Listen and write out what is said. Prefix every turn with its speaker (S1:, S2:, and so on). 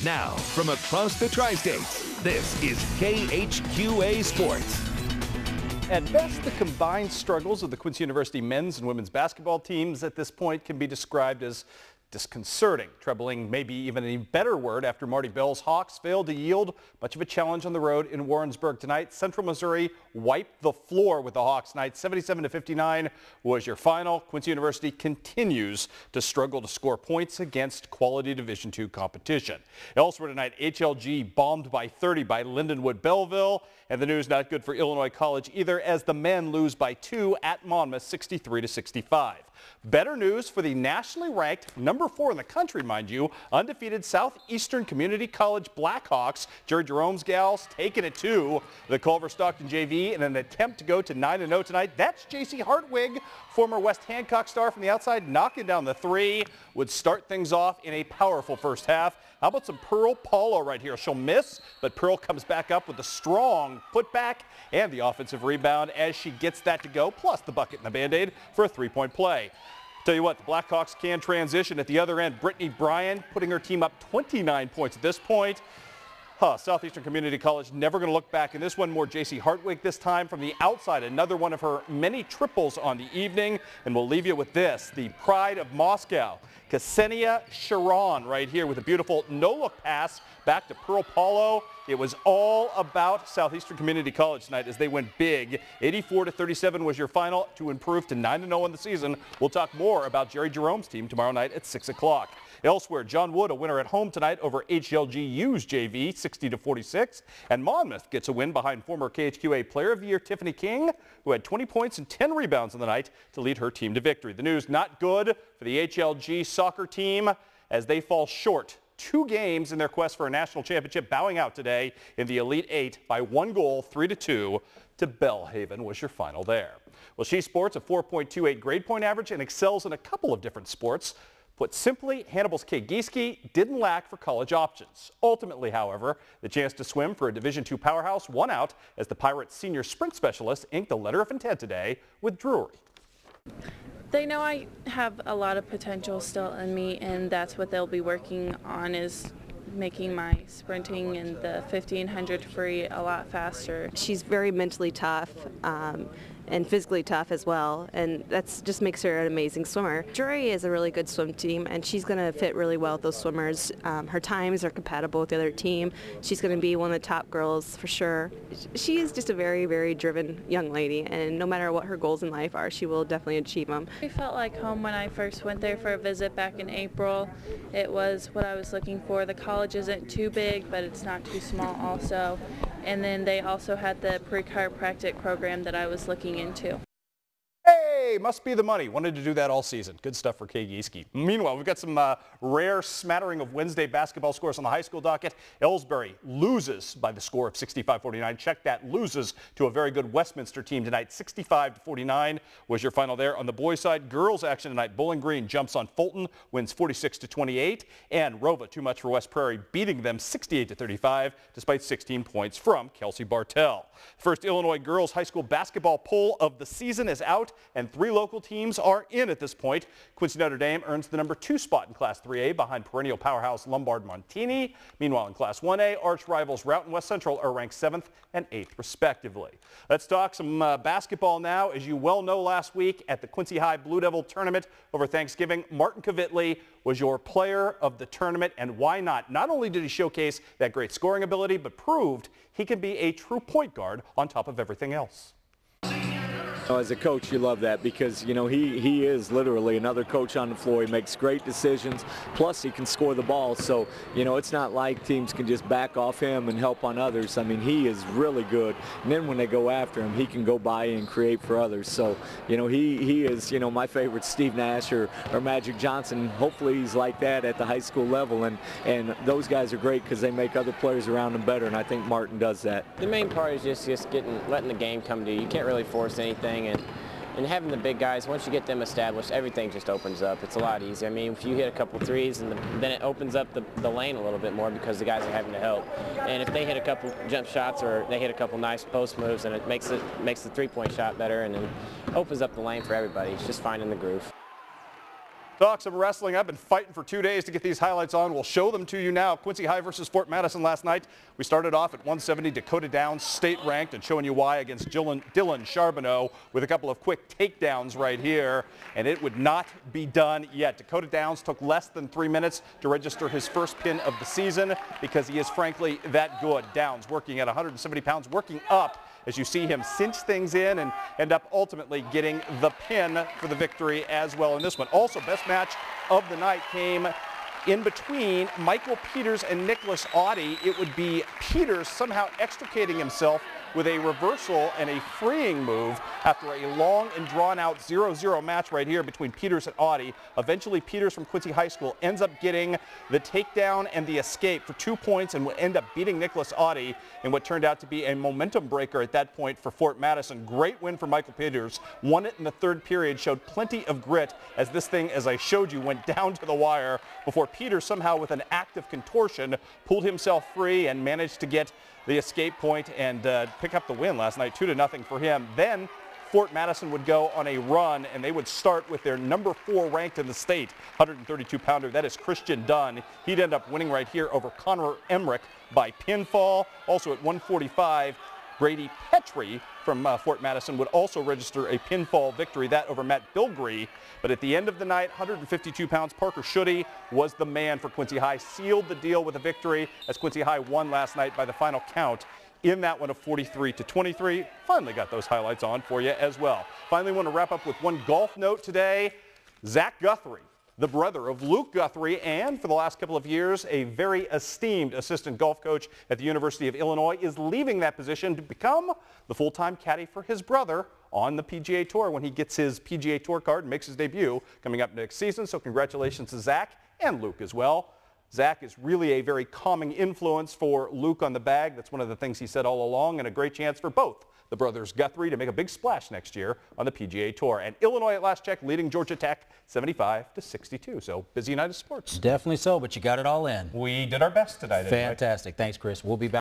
S1: Now, from across the tri-states, this is KHQA Sports.
S2: At best, the combined struggles of the Quincy University men's and women's basketball teams at this point can be described as disconcerting. Troubling maybe even a better word after Marty Bell's Hawks failed to yield much of a challenge on the road in Warrensburg tonight. Central Missouri wiped the floor with the Hawks tonight. 77-59 was your final. Quincy University continues to struggle to score points against quality Division II competition. Elsewhere tonight, HLG bombed by 30 by Lindenwood Belleville. And the news not good for Illinois College either, as the men lose by 2 at Monmouth, 63-65. Better news for the nationally ranked number 4 in the country, mind you, undefeated Southeastern Community College Blackhawks. Jerry Jerome's gals taking it to the Culver-Stockton JV in an attempt to go to 9-0 tonight. That's J.C. Hartwig, former West Hancock star from the outside, knocking down the 3. Would start things off in a powerful first half. How about some Pearl Paulo right here? She'll miss, but Pearl comes back up with a strong putback and the offensive rebound as she gets that to go, plus the bucket and the Band-Aid for a 3-point play. Tell you what, the Blackhawks can transition at the other end. Brittany Bryan putting her team up 29 points at this point. Southeastern Community College never going to look back in this one. More J.C. Hartwig this time from the outside. Another one of her many triples on the evening. And we'll leave you with this, the pride of Moscow, Ksenia Sharon right here with a beautiful no-look pass back to Pearl Paulo. It was all about Southeastern Community College tonight as they went big. 84-37 was your final to improve to 9-0 in the season. We'll talk more about Jerry Jerome's team tomorrow night at 6 o'clock. Elsewhere, John Wood a winner at home tonight over HLGU's JV, 60-46. And Monmouth gets a win behind former KHQA Player of the Year Tiffany King, who had 20 points and 10 rebounds on the night to lead her team to victory. The news not good for the HLG soccer team as they fall short 2 games in their quest for a national championship, bowing out today in the Elite 8 by 1 goal, 3-2 to Bellhaven was your final there. Well, she sports a 4.28 grade point average and excels in a couple of different sports. Put simply, Hannibal's Kate Gieske didn't lack for college options. Ultimately, however, the chance to swim for a Division II powerhouse won out as the Pirates senior sprint specialist inked a letter of intent today with Drury.
S3: They know I have a lot of potential still in me, and that's what they'll be working on, is making my sprinting and the 1500 free a lot faster.
S4: She's very mentally tough and physically tough as well, and that just makes her an amazing swimmer. Drury is a really good swim team, and she's going to fit really well with those swimmers. Her times are compatible with the other team. She's going to be one of the top girls for sure. She is just a very, very driven young lady, and no matter what her goals in life are, she will definitely achieve them.
S3: I felt like home when I first went there for a visit back in April. It was what I was looking for. The college isn't too big, but it's not too small also. And then they also had the pre-chiropractic program that I was looking into.
S2: Hey, must be the money. Wanted to do that all season. Good stuff for Kate Gieske. Meanwhile, we've got some rare smattering of Wednesday basketball scores on the high school docket. Ellsbury loses by the score of 65-49. Check that, loses to a very good Westminster team tonight. 65-49 was your final there. On the boys' side, girls action tonight. Bowling Green jumps on Fulton, wins 46-28. And Rova, too much for West Prairie, beating them 68-35 despite 16 points from Kelsey Bartell. First Illinois girls high school basketball poll of the season is out, and 3 local teams are in at this point. Quincy Notre Dame earns the number 2 spot in Class 3A behind perennial powerhouse Lombard Montini. Meanwhile, in Class 1A, arch rivals Routt and West Central are ranked 7th and 8th respectively. Let's talk some basketball now. As you well know, last week at the Quincy High Blue Devil tournament over Thanksgiving, Martin Kvitli was your player of the tournament, and why not? Not only did he showcase that great scoring ability, but proved he can be a true point guard on top of everything else.
S5: As a coach, you love that because, you know, he is literally another coach on the floor. He makes great decisions, plus he can score the ball. So, you know, it's not like teams can just back off him and help on others. I mean, he is really good. And then when they go after him, he can go by and create for others. So, you know, he is, you know, my favorite, Steve Nash or Magic Johnson. Hopefully he's like that at the high school level. And those guys are great because they make other players around them better, and I think Martin does that.
S6: The main part is just letting the game come to you. You can't really force anything. And having the big guys, once you get them established, everything just opens up. It's a lot easier. I mean, if you hit a couple threes, and then it opens up the lane a little bit more because the guys are having to help. And if they hit a couple jump shots or they hit a couple nice post moves, and it makes the three-point shot better, and then opens up the lane for everybody. It's just finding the groove.
S2: Talk some wrestling. I've been fighting for 2 days to get these highlights on. We'll show them to you now. Quincy High versus Fort Madison last night. We started off at 170. Dakota Downs, state ranked, and showing you why against Dylan Charbonneau with a couple of quick takedowns right here. And it would not be done yet. Dakota Downs took less than 3 minutes to register his first pin of the season because he is frankly that good. Downs working at 170 pounds, working up as you see him cinch things in and end up ultimately getting the pin for the victory as well in this one. Also, best match of the night came in between Michael Peters and Nicholas Audie. It would be Peters somehow extricating himself with a reversal and a freeing move after a long and drawn-out 0-0 match right here between Peters and Audie. Eventually, Peters from Quincy High School ends up getting the takedown and the escape for 2 points and will end up beating Nicholas Audie in what turned out to be a momentum breaker at that point for Fort Madison. Great win for Michael Peters. Won it in the third period, showed plenty of grit as this thing, as I showed you, went down to the wire before Peters somehow with an act of contortion pulled himself free and managed to get the escape point and pick up the win last night, 2-0 for him. Then Fort Madison would go on a run, and they would start with their number 4 ranked in the state, 132-pounder. That is Christian Dunn. He'd end up winning right here over Connor Emmerich by pinfall. Also at 145, Brady Petrie from Fort Madison would also register a pinfall victory, that over Matt Bilgree. But at the end of the night, 152 pounds, Parker Schutte was the man for Quincy High, sealed the deal with a victory as Quincy High won last night by the final count in that one of 43-23. Finally got those highlights on for you as well. Finally want to wrap up with one golf note today. Zach Guthrie, the brother of Luke Guthrie, and for the last couple of years, a very esteemed assistant golf coach at the University of Illinois, is leaving that position to become the full-time caddy for his brother on the PGA Tour when he gets his PGA Tour card and makes his debut coming up next season. So congratulations to Zach and Luke as well. Zach is really a very calming influence for Luke on the bag. That's one of the things he said all along, and a great chance for both the brothers Guthrie to make a big splash next year on the PGA Tour. And Illinois at last check leading Georgia Tech 75-62. So busy night of sports.
S7: Definitely so, but you got it all in.
S2: We did our best tonight.
S7: Fantastic. Anyway. Thanks, Chris. We'll be back.